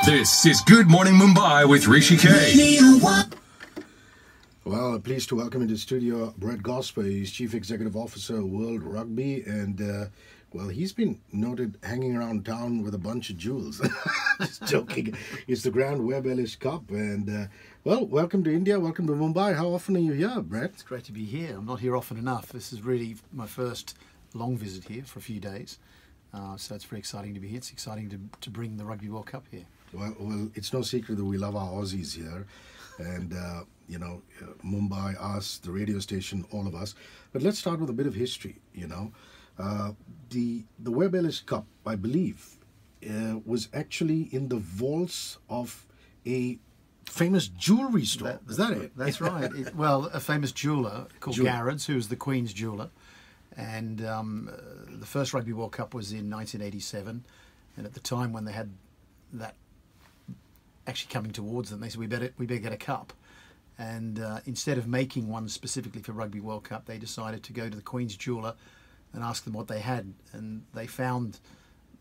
This is Good Morning Mumbai with Hrishi K. Well, pleased to welcome into the studio Brett Gosper. He's Chief Executive Officer of World Rugby, and well, he's been noted hanging around town with a bunch of jewels. Just joking. It's the Grand Webb Ellis Cup, and well, welcome to India, welcome to Mumbai. How often are you here, Brett? It's great to be here. I'm not here often enough. This is really my first long visit here for a few days, so it's very exciting to be here. It's exciting to bring the Rugby World Cup here. Well, it's no secret that we love our Aussies here, and you know, Mumbai, us, the radio station, all of us. But let's start with a bit of history. You know, the Webb Ellis Cup, I believe, was actually in the vaults of a famous jewelry store. Is that it? That's right. Well, a famous jeweller called Garrett's, who was the Queen's jeweller, and the first Rugby World Cup was in 1987, and at the time when they had that actually coming towards them, they said we better get a cup, and instead of making one specifically for Rugby World Cup, they decided to go to the Queen's jeweller and ask them what they had, and they found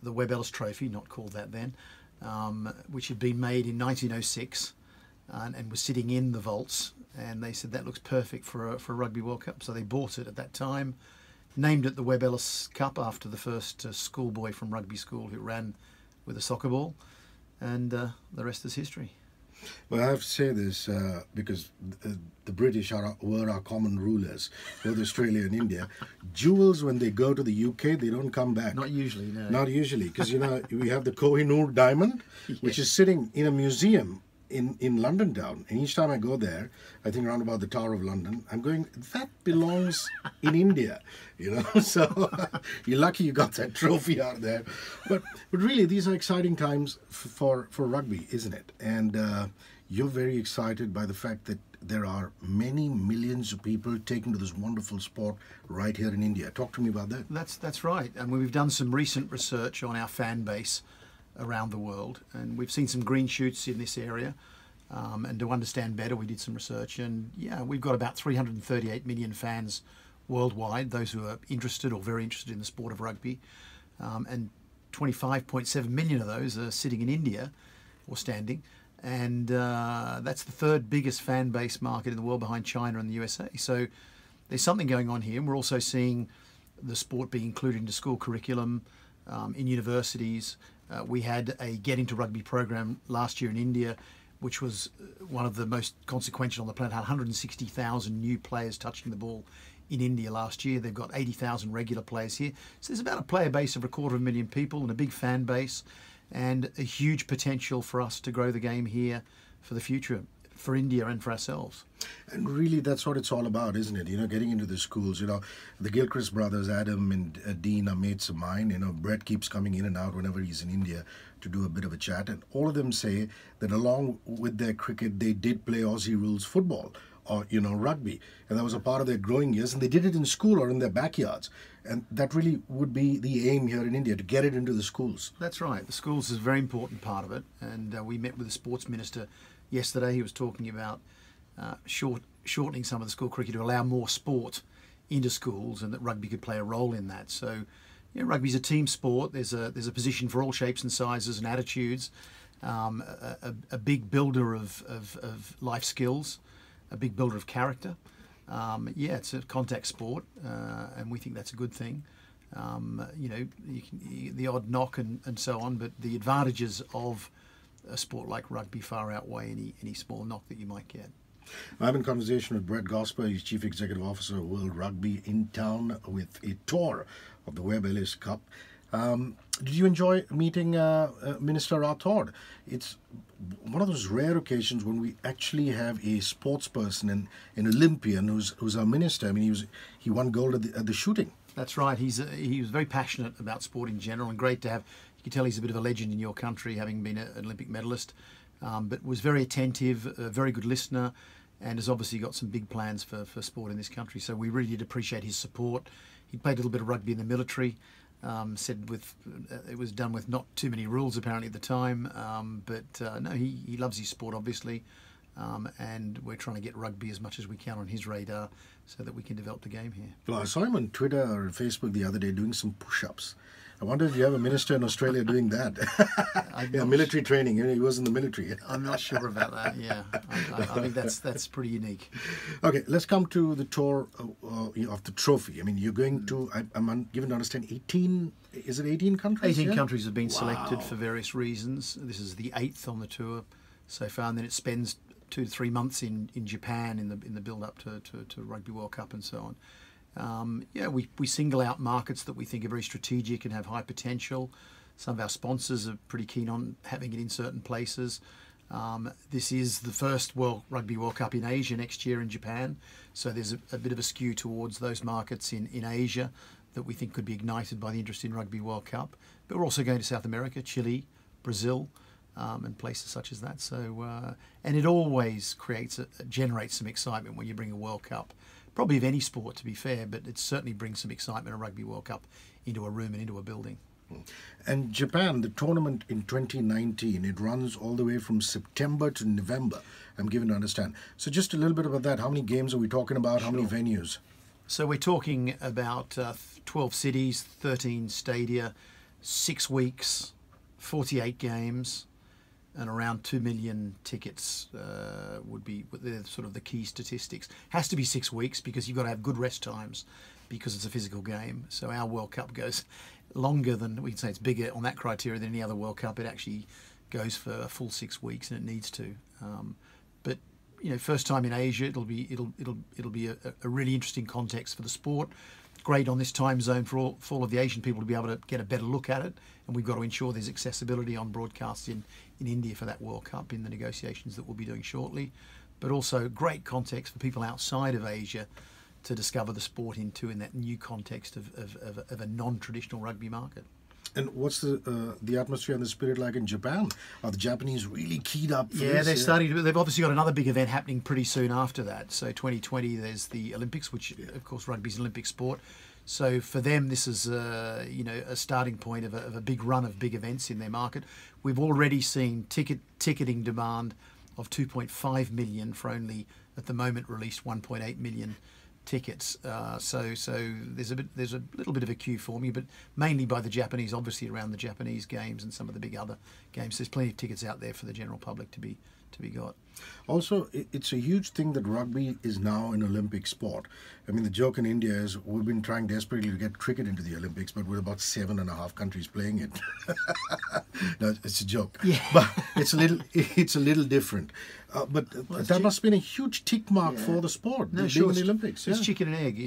the Webb Ellis Trophy, not called that then, which had been made in 1906 and was sitting in the vaults, and they said that looks perfect for a Rugby World Cup, so they bought it at that time, named it the Webb Ellis Cup after the first schoolboy from rugby school who ran with a soccer ball. And the rest is history. Well, I have to say this because the British were our common rulers, both Australia and India. Jewels, when they go to the UK, they don't come back. Not usually, no. Not usually, because, you know, we have the Kohinoor diamond, which is sitting in a museum in London town. And each time I go there, I think around about the Tower of London, I'm going, that belongs in India, you know. So you're lucky you got that trophy out there. But really, these are exciting times for rugby, isn't it? And you're very excited by the fact that there are many millions of people taking to this wonderful sport right here in India. Talk to me about that. That's right. And we've done some recent research on our fan base around the world, and we've seen some green shoots in this area, and to understand better we did some research, and yeah, we've got about 338 million fans worldwide, those who are interested or very interested in the sport of rugby, and 25.7 million of those are sitting in India or standing, and that's the third biggest fan base market in the world behind China and the USA. So there's something going on here, and we're also seeing the sport being included into school curriculum, in universities. We had a Get Into Rugby program last year in India, which was one of the most consequential on the planet. 160,000 new players touching the ball in India last year. They've got 80,000 regular players here. So there's about a player base of 250,000 people and a big fan base, and a huge potential for us to grow the game here for the future, for India and for ourselves. And really, that's what it's all about, isn't it? You know, getting into the schools. You know, the Gilchrist brothers, Adam and Dean, are mates of mine. You know, Brett keeps coming in and out whenever he's in India to do a bit of a chat. And all of them say that along with their cricket, they did play Aussie rules football or, you know, rugby. And that was a part of their growing years. And they did it in school or in their backyards. And that really would be the aim here in India, to get it into the schools. That's right. The schools is a very important part of it. And we met with the sports minister yesterday. He was talking about shortening some of the school cricket to allow more sport into schools, and that rugby could play a role in that. So, you know, rugby's a team sport. There's a position for all shapes and sizes and attitudes. A big builder of life skills, a big builder of character. Yeah, it's a contact sport, and we think that's a good thing. You know, the odd knock and so on, but the advantages of a sport like rugby far outweigh any small knock that you might get. I'm in conversation with Brett Gosper. He's Chief Executive Officer of World Rugby, in town with a tour of the Webb Ellis Cup. Did you enjoy meeting Minister Rathod? It's one of those rare occasions when we actually have a sports person, an Olympian, who's our minister. I mean, he won gold at the shooting. That's right. He was very passionate about sport in general, and great to have. You can tell he's a bit of a legend in your country, having been an Olympic medalist, but was very attentive, a very good listener, and has obviously got some big plans for sport in this country. So we really did appreciate his support. He played a little bit of rugby in the military. Said it was done with not too many rules apparently at the time, but no, he loves his sport obviously, and we're trying to get rugby as much as we can on his radar so that we can develop the game here. Well, I saw him on Twitter or Facebook the other day doing some push-ups. I wonder if you have a minister in Australia doing that. Yeah, military training. He was in the military. I'm not sure about that. Yeah, I think that's pretty unique. Okay, let's come to the tour of the trophy. I mean, you're going to, I'm given to understand, 18, is it 18 countries? 18 countries have been selected for various reasons. This is the 8th on the tour so far, and then it spends 2 to 3 months in Japan in the build up to Rugby World Cup and so on. We single out markets that we think are very strategic and have high potential. Some of our sponsors are pretty keen on having it in certain places. This is the first Rugby World Cup in Asia next year in Japan, so there's a bit of a skew towards those markets in Asia that we think could be ignited by the interest in Rugby World Cup. But we're also going to South America, Chile, Brazil, and places such as that. So, and it always generates some excitement when you bring a World Cup. Probably of any sport, to be fair, but it certainly brings some excitement, a Rugby World Cup, into a room and into a building. And Japan, the tournament in 2019, it runs all the way from September to November, I'm given to understand. So just a little bit about that. How many games are we talking about? How many venues? So we're talking about 12 cities, 13 stadia, 6 weeks, 48 games, and around 2 million tickets would be sort of the key statistics. Has to be 6 weeks because you've got to have good rest times because it's a physical game. So our World Cup goes longer than, we can say it's bigger on that criteria than any other World Cup. It actually goes for a full 6 weeks and it needs to. But first time in Asia, it'll be a really interesting context for the sport. Great on this time zone for all of the Asian people to be able to get a better look at it, and we've got to ensure there's accessibility on broadcasts in India for that World Cup in the negotiations that we'll be doing shortly, but also great context for people outside of Asia to discover the sport in that new context of a non-traditional rugby market. And what's the atmosphere and the spirit like in Japan? Are the Japanese really keyed up for this? They're starting to. They've obviously got another big event happening pretty soon after that. So 2020, there's the Olympics, which of course rugby's an Olympic sport. So for them, this is a starting point of a big run of big events in their market. We've already seen ticketing demand of 2.5 million for only at the moment released 1.8 million tickets. So there's a little bit of a queue forming, but mainly by the Japanese, obviously around the Japanese games and some of the big other games. There's plenty of tickets out there for the general public to be got. Also, it's a huge thing that rugby is now an Olympic sport. I mean, the joke in India is we've been trying desperately to get cricket into the Olympics, but we're about 7.5 countries playing it. No, it's a joke. Yeah. But it's a little different. But that must have been a huge tick mark for the sport, being in the Olympics. It's chicken and egg.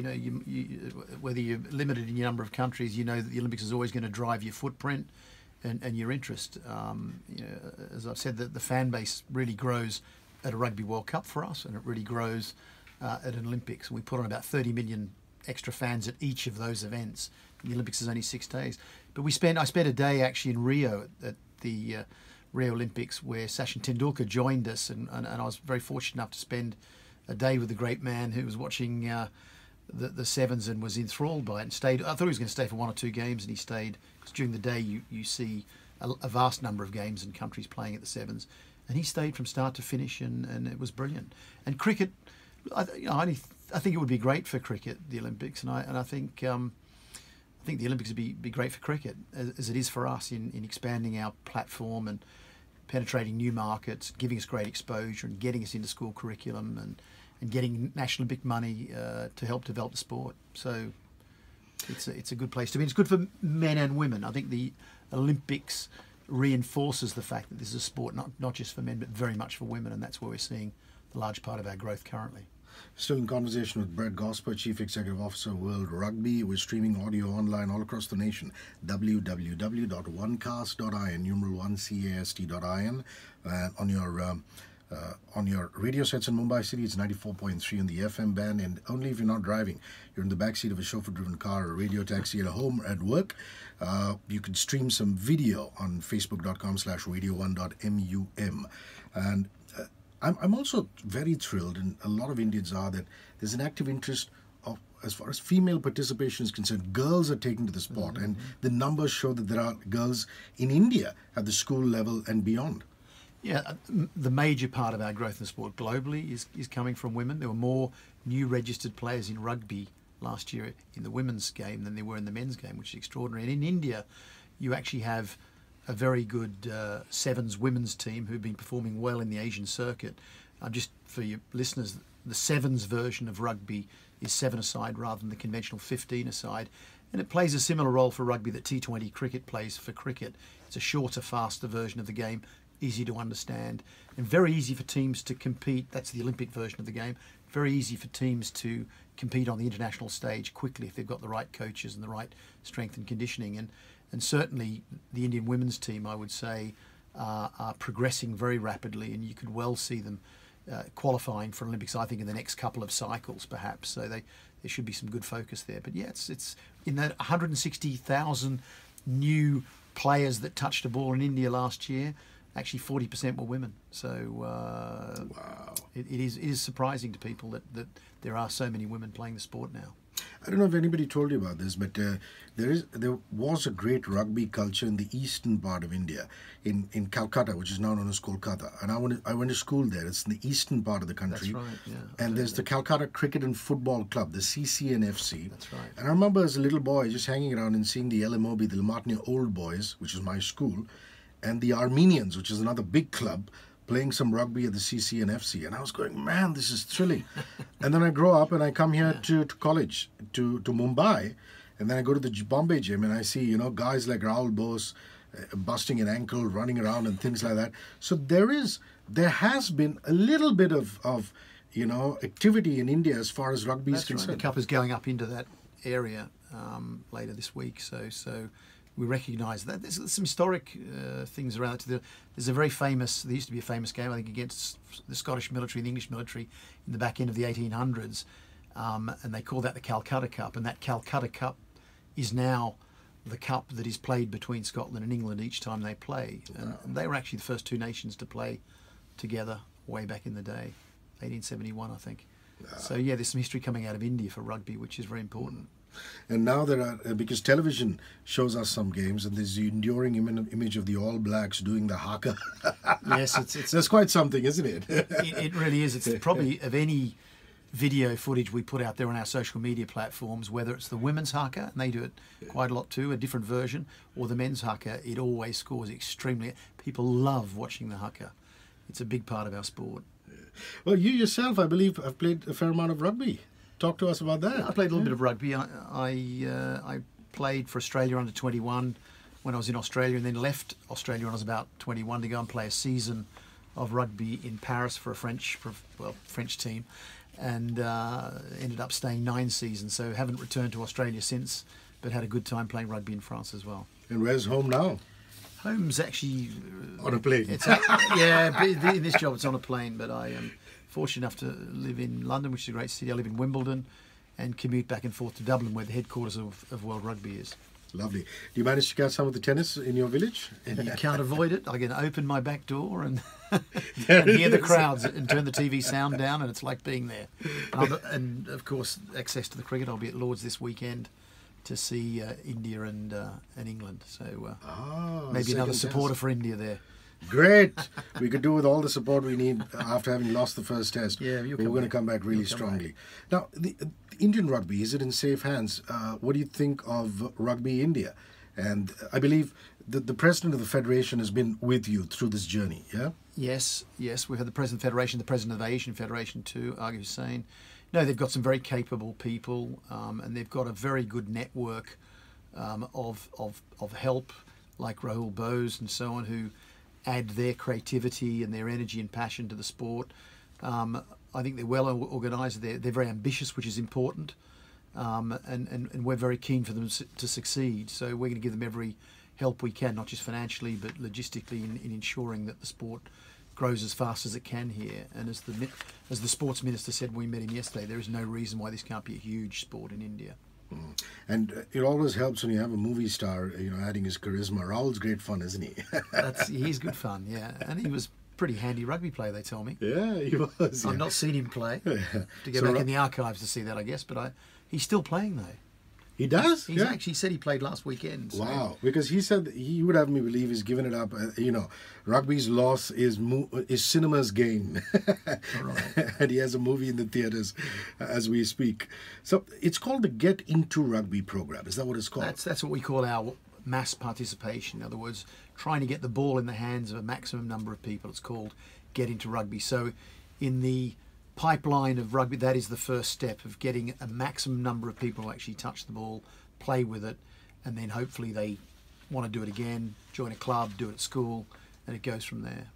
Whether you're limited in your number of countries, that the Olympics is always going to drive your footprint and your interest. As I've said, the fan base really grows at a Rugby World Cup for us, and it really grows at an Olympics. We put on about 30 million extra fans at each of those events. And the Olympics is only 6 days. But I spent a day actually in Rio at the Rio Olympics where Sachin Tendulkar joined us, and I was very fortunate enough to spend a day with the great man who was watching the Sevens and was enthralled by it and stayed. I thought he was going to stay for 1 or 2 games, and he stayed because during the day you see a vast number of games and countries playing at the Sevens, and he stayed from start to finish, and it was brilliant. And cricket, I think it would be great for cricket, the Olympics, and I think the Olympics would be great for cricket as it is for us in expanding our platform and penetrating new markets, giving us great exposure and getting us into school curriculum and getting National Olympic money to help develop the sport. So it's a good place to be. It's good for men and women. I think the Olympics reinforces the fact that this is a sport not just for men but very much for women, and that's where we're seeing the large part of our growth currently. Still in conversation with Brett Gosper, Chief Executive Officer, World Rugby. We're streaming audio online all across the nation. www.onecast.in, #1cast.in. On your radio sets in Mumbai City, it's 94.3 on the FM band, and only if you're not driving. You're in the backseat of a chauffeur-driven car, a radio taxi, at home, at work. You can stream some video on facebook.com/radio1.mum. And I'm also very thrilled, and a lot of Indians are, that there's an active interest of, as far as female participation is concerned. Girls are taken to the sport, and the numbers show that there are girls in India at the school level and beyond. Yeah, the major part of our growth in the sport globally is coming from women. There were more new registered players in rugby last year in the women's game than there were in the men's game, which is extraordinary. And in India, you actually have a very good sevens women's team who've been performing well in the Asian circuit. Just for your listeners, the sevens version of rugby is 7-a-side rather than the conventional 15-a-side. And it plays a similar role for rugby that T20 cricket plays for cricket. It's a shorter, faster version of the game, easy to understand, and very easy for teams to compete. That's the Olympic version of the game. Very easy for teams to compete on the international stage quickly if they've got the right coaches and the right strength and conditioning. And certainly the Indian women's team, I would say, are progressing very rapidly, and you could well see them qualifying for Olympics, I think, in the next couple of cycles, perhaps. So there should be some good focus there. But yeah, it's in that 160,000 new players that touched a ball in India last year. Actually, 40% were women. So Wow. it is surprising to people that there are so many women playing the sport now. I don't know if anybody told you about this, but there was a great rugby culture in the eastern part of India, in Calcutta, which is now known as Kolkata. And I went to school there. It's in the eastern part of the country. That's right, yeah. And there's the Calcutta Cricket and Football Club, the CCNFC. That's right. And I remember as a little boy just hanging around and seeing the LMOB, the Lamartine Old Boys, which is my school, and the Armenians, which is another big club, playing some rugby at the CCNFC. And I was going, man, this is thrilling. And then I grow up and I come here to college, to Mumbai. And then I go to the Bombay gym and I see, guys like Rahul Bose busting an ankle, running around and things like that. So there has been a little bit of activity in India as far as rugby is concerned. Right. The Cup is going up into that area later this week. So we recognise that. There's some historic things around it. There used to be a famous game, I think, against the Scottish military and the English military in the back end of the 1800s. And they call that the Calcutta Cup. And that Calcutta Cup is now the cup that is played between Scotland and England each time they play. And they were actually the first two nations to play together way back in the day, 1871, I think. So, yeah, there's some history coming out of India for rugby, which is very important. And now there are, because television shows us some games, and there's the enduring image of the All Blacks doing the haka. Yes, that's quite something, isn't it? It really is. It's probably of any video footage we put out there on our social media platforms, whether it's the women's haka, and they do it quite a lot too, a different version, or the men's haka, it always scores extremely. People love watching the haka. It's a big part of our sport. Well, you yourself, I believe, have played a fair amount of rugby. Talk to us about that. I played a little bit of rugby. I played for Australia under 21 when I was in Australia, and then left Australia when I was about 21 to go and play a season of rugby in Paris for a French team, and ended up staying 9 seasons. So haven't returned to Australia since, but had a good time playing rugby in France as well. And where's home now? Home's actually on a plane. In this job it's on a plane, but I am fortunate enough to live in London, which is a great city. I live in Wimbledon and commute back and forth to Dublin, where the headquarters of World Rugby is. Lovely. Do you manage to catch some of the tennis in your village? You can't avoid it. I can open my back door and hear the crowds and turn the TV sound down, and it's like being there. And of course, access to the cricket. I'll be at Lord's this weekend to see India and England. So maybe another supporter for India there. Great. We could do with all the support we need after having lost the first test. Yeah, we're going to come back really strongly. Now, the Indian rugby, is it in safe hands? What do you think of Rugby India? And I believe the president of the federation has been with you through this journey, yeah? Yes. We've had the president of the federation, the president of the Asian Federation too, Agha Hussain. No, they've got some very capable people, and they've got a very good network of help, like Rahul Bose and so on, who add their creativity and their energy and passion to the sport. I think they're well organised. They're very ambitious, which is important, and we're very keen for them to succeed. So we're going to give them every help we can, not just financially but logistically, in ensuring that the sport grows as fast as it can here. And as the sports minister said when we met him yesterday, there is no reason why this can't be a huge sport in India. And it always helps when you have a movie star, adding his charisma. Rahul's great fun, isn't he? He's good fun, yeah. And he was pretty handy rugby player, they tell me. Yeah, he was. I've not seen him play. To go back in the archives to see that, I guess. But he's still playing, though. He does? He's actually said he played last weekend. So. Wow, because he said he would have me believe he's given it up. Rugby's loss is cinema's gain. Right. And he has a movie in the theatres as we speak. So it's called the Get Into Rugby program. Is that what it's called? That's what we call our mass participation. In other words, trying to get the ball in the hands of a maximum number of people. It's called Get Into Rugby. So in the pipeline of rugby, that is the first step of getting a maximum number of people to actually touch the ball, play with it, and then hopefully they want to do it again, join a club, do it at school, and it goes from there.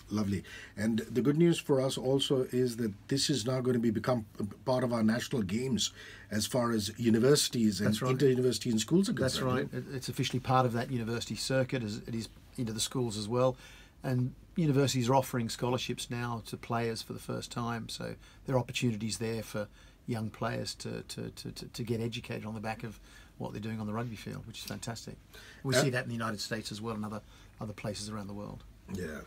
Lovely. And the good news for us also is that this is now going to become part of our national games as far as universities and inter-university and schools are concerned. That's right. It's officially part of that university circuit, as it is into the schools as well. And universities are offering scholarships now to players for the first time, so there are opportunities there for young players to get educated on the back of what they're doing on the rugby field, which is fantastic. We see that in the United States as well and other places around the world. Yeah.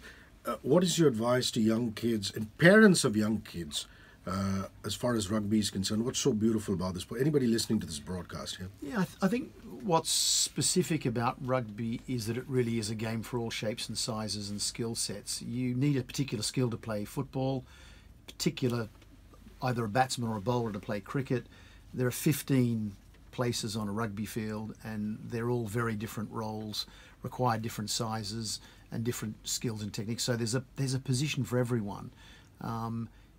What is your advice to young kids and parents of young kids as far as rugby is concerned? What's so beautiful about this? Anybody listening to this broadcast here? Yeah, I think what's specific about rugby is that it really is a game for all shapes and sizes and skill sets. You need a particular skill to play football, either a batsman or a bowler to play cricket. There are 15 places on a rugby field, and they're all very different roles, require different sizes and different skills and techniques. So there's a position for everyone.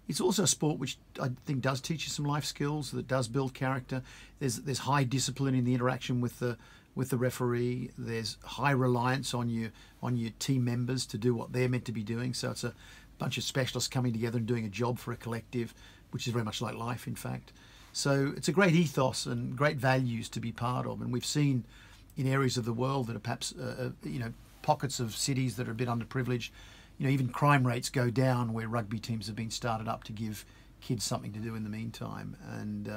It's also a sport which I think does teach you some life skills, that does build character. There's high discipline in the interaction with the referee. There's high reliance on your team members to do what they're meant to be doing. So it's a bunch of specialists coming together and doing a job for a collective, which is very much like life, in fact. So it's a great ethos and great values to be part of. And we've seen in areas of the world that are perhaps pockets of cities that are a bit underprivileged, even crime rates go down where rugby teams have been started up to give kids something to do in the meantime. And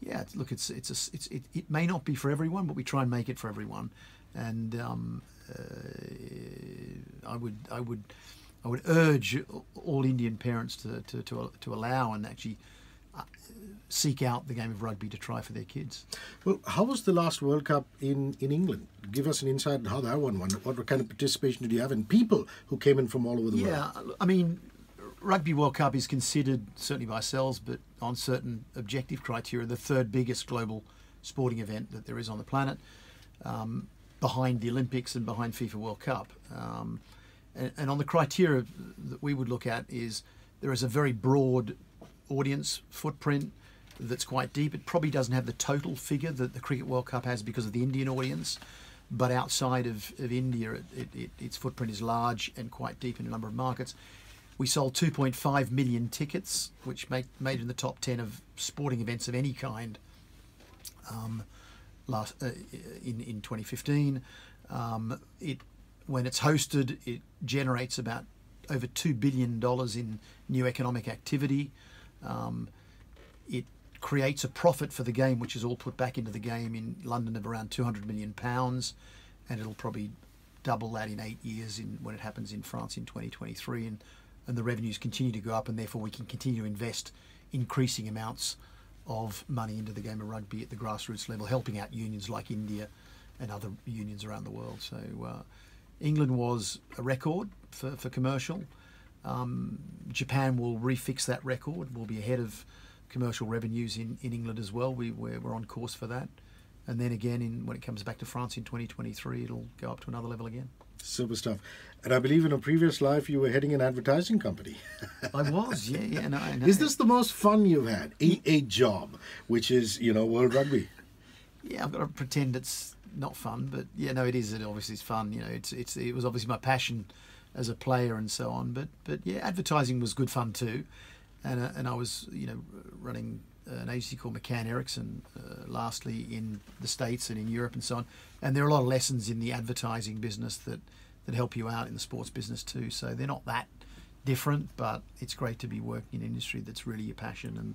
it may not be for everyone, but we try and make it for everyone. And I would urge all Indian parents to allow and actually seek out the game of rugby to try for their kids. Well, how was the last World Cup in England? Give us an insight on how that one went. What kind of participation did you have, and people who came in from all over the world? Yeah, I mean, Rugby World Cup is considered, certainly by ourselves, but on certain objective criteria, the third biggest global sporting event that there is on the planet, behind the Olympics and behind FIFA World Cup. And on the criteria that we would look at is there is a very broad audience footprint that's quite deep. It probably doesn't have the total figure that the Cricket World Cup has because of the Indian audience, but outside of India, its footprint is large and quite deep in a number of markets. We sold 2.5 million tickets, which made it in the top 10 of sporting events of any kind in 2015. When it's hosted, it generates about over $2 billion in new economic activity. It creates a profit for the game, which is all put back into the game in London of around £200 million, and it'll probably double that in 8 years when it happens in France in 2023, and the revenues continue to go up, and therefore we can continue to invest increasing amounts of money into the game of rugby at the grassroots level, helping out unions like India and other unions around the world. So England was a record for commercial. Japan will refix that record. We'll be ahead of commercial revenues in England as well. We're on course for that. And then again, when it comes back to France in 2023, it'll go up to another level again. Super stuff. And I believe in a previous life you were heading an advertising company. I was, yeah. No. Is this the most fun you've had? A job, which is, World Rugby. Yeah, I've got to pretend it's not fun, but yeah, no, it is. It obviously is fun. It was obviously my passion as a player and so on. But yeah, advertising was good fun too. And I was, running an agency called McCann Erickson, lastly in the States and in Europe and so on. And there are a lot of lessons in the advertising business that help you out in the sports business too. So they're not that different, but it's great to be working in an industry that's really your passion,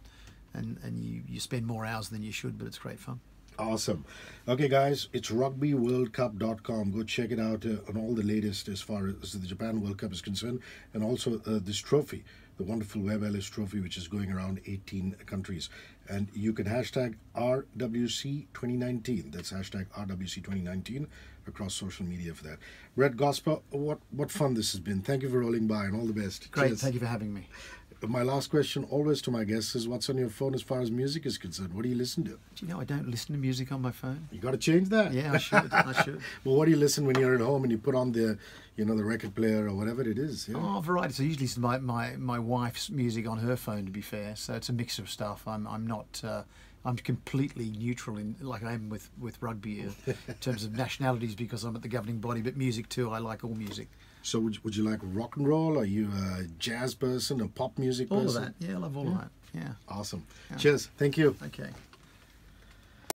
and you spend more hours than you should, but it's great fun. Awesome. Okay, guys, it's rugbyworldcup.com. Go check it out on all the latest as far as the Japan World Cup is concerned, and also this trophy, the wonderful Webb Ellis Trophy, which is going around 18 countries. And you can hashtag RWC2019. That's hashtag RWC2019 across social media for that. Brett Gosper, what fun this has been. Thank you for rolling by, and all the best. Great, Cheers. thank you for having me. My last question always to my guests is, what's on your phone as far as music is concerned? What do you listen to? Do you know I don't listen to music on my phone? You got to change that. Yeah, I should. I should. Well, what do you listen when you're at home and you put on the record player or whatever it is? Yeah? Oh, variety. So I usually listen to my wife's music on her phone, to be fair. So it's a mix of stuff. I'm not. I'm completely neutral in, like I am with rugby in terms of nationalities, because I'm at the governing body. But music too, I like all music. So would you like rock and roll? Are you a jazz person, a pop music person? All of that. Yeah, I love all of that. Yeah. Awesome. Yeah. Cheers. Thank you. Okay.